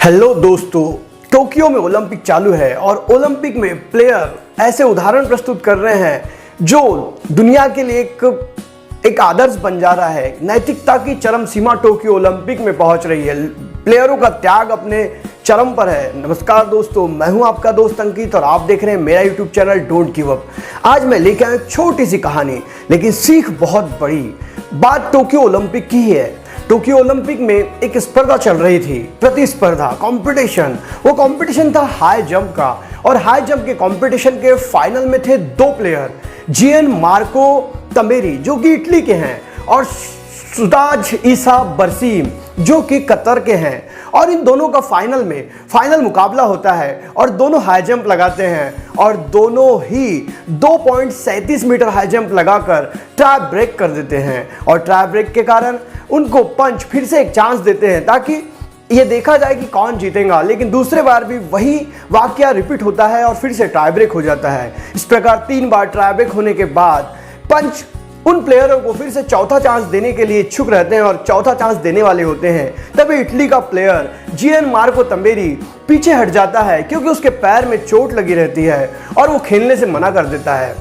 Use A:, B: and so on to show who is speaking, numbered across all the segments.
A: Hello दोस्तों, Tokyo में Olympic चालू है और ओलंपिक में प्लेयर ऐसे उदाहरण प्रस्तुत कर रहे हैं जो दुनिया के लिए एक आदर्श बन जा रहा है। नैतिकता की चरम सीमा टोक्यो ओलंपिक में पहुंच रही है। प्लेयरों का त्याग अपने चरम पर है। नमस्कार दोस्तों, मैं हूं आपका दोस्त अंकित और आप देख रहे हैं मेरा YouTube channel don't give up. आज मैं लेके आया एक छोटी सी कहानी, लेकिन सीख बहुत बड़ी। बात टोक्यो ओलंपिक की ही है। टोक्यो ओलंपिक में एक स्पर्धा चल रही थी, प्रतिस्पर्धा, कंपटीशन। वो कंपटीशन था हाई जंप का और हाई जंप के कंपटीशन के फाइनल में थे दो प्लेयर, जियन मार्को तमेरी जो कि इटली के हैं और सुताज ईसा बरसीम जो कि कतर के हैं। और इन दोनों का फाइनल मुकाबला होता है और दोनों हाई जंप लगाते हैं और दोनों ही 2.37 मीटर हाई जंप लगाकर ट्राई ब्रेक कर देते हैं। और ट्राई ब्रेक के कारण उनको पंच फिर से एक चांस देते हैं ताकि ये देखा जाए कि कौन जीतेगा। लेकिन दूसरे बार भी वही वाकया रिपीट होता है और फिर से ट्राई ब्रेक हो जाता है। इस प्रकार 3 बार ट्राई ब्रेक होने के बाद पंच उन प्लेयरों को फिर से चौथा चांस देने के लिए इच्छुक रहते हैं और चौथा चांस देने वाले होते हैं। तभी इटली का प्लेयर जियन मार्को तमेरी पीछे हट जाता है क्योंकि उसके पैर में चोट लगी रहती है और वो खेलने से मना कर देता है।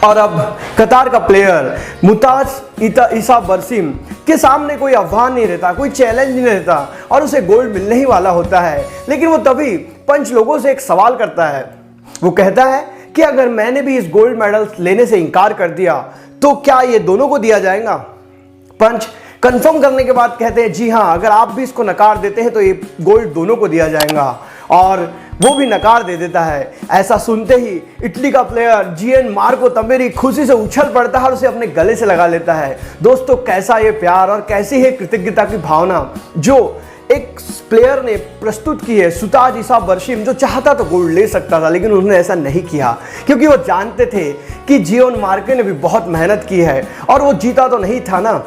A: और अब कतार का प्लेयर मुताज ईसा बरसीम के सामने कोई आह्वान नहीं रहता, कोई चैलेंज नहीं रहता और उसे गोल्ड मिलने ही वाला होता है। लेकिन वो तभी पंच लोगों से एक सवाल करता है। वो कहता है कि अगर मैंने भी इस गोल्ड मेडल लेने से इनकार कर दिया तो क्या ये दोनों को दिया जाएगा? पंच कंफर्म करने के बाद कहते हैं जी हाँ, अगर आप भी इसको नकार देते हैं तो ये गोल्ड दोनों को दिया जाएगा। और वो भी नकार दे देता है। ऐसा सुनते ही इटली का प्लेयर जियन मार्को तमेरी खुशी से उछल पड़ता है और उसे अपने गले से लगा लेता है। दोस्तों, कैसा ये प्यार और कैसी है कृतज्ञता की भावना जो एक प्लेयर ने प्रस्तुत की है। सुताज ईसा बरसीम जो चाहता तो गोल्ड ले सकता था, लेकिन उन्होंने ऐसा नहीं किया क्योंकि वो जानते थे कि जियन मार्को ने भी बहुत मेहनत की है और वो जीता तो नहीं था ना,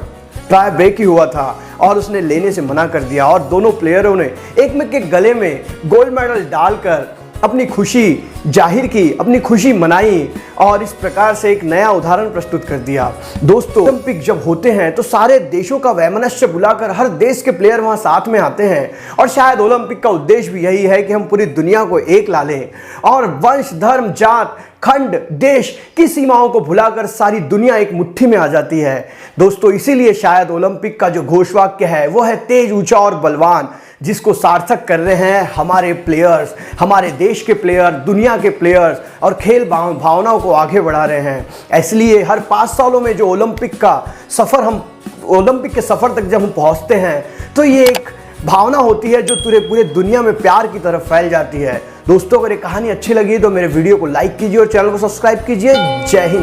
A: ट्राई ब्रेक ही हुआ था और उसने लेने से मना कर दिया। और दोनों प्लेयरों ने एक में के गले में गोल्ड मेडल डालकर अपनी खुशी जाहिर की, अपनी खुशी मनाई और इस प्रकार से एक नया उदाहरण प्रस्तुत कर दिया। दोस्तों, ओलंपिक जब होते हैं तो सारे देशों का वैमनस्य बुलाकर हर देश के प्लेयर वहां साथ में आते हैं और शायद ओलंपिक का उद्देश्य भी यही है कि हम पूरी दुनिया को एक ला लें और वंश, धर्म, जात, खंड, देश की सीमाओं को भुलाकर सारी दुनिया एक मुट्ठी में आ जाती है। दोस्तों, इसीलिए शायद ओलंपिक का जो घोषवाक्य है वो है तेज, ऊंचा और बलवान, जिसको सार्थक कर रहे हैं हमारे प्लेयर्स, हमारे देश के प्लेयर, दुनिया के प्लेयर्स और खेल भावनाओं को आगे बढ़ा रहे हैं। इसलिए हर 5 सालों में जो ओलंपिक के सफ़र तक जब हम पहुंचते हैं तो ये एक भावना होती है जो पूरे दुनिया में प्यार की तरफ फैल जाती है। दोस्तों, अगर ये कहानी अच्छी लगी तो मेरे वीडियो को लाइक कीजिए और चैनल को सब्सक्राइब कीजिए। जय हिंद।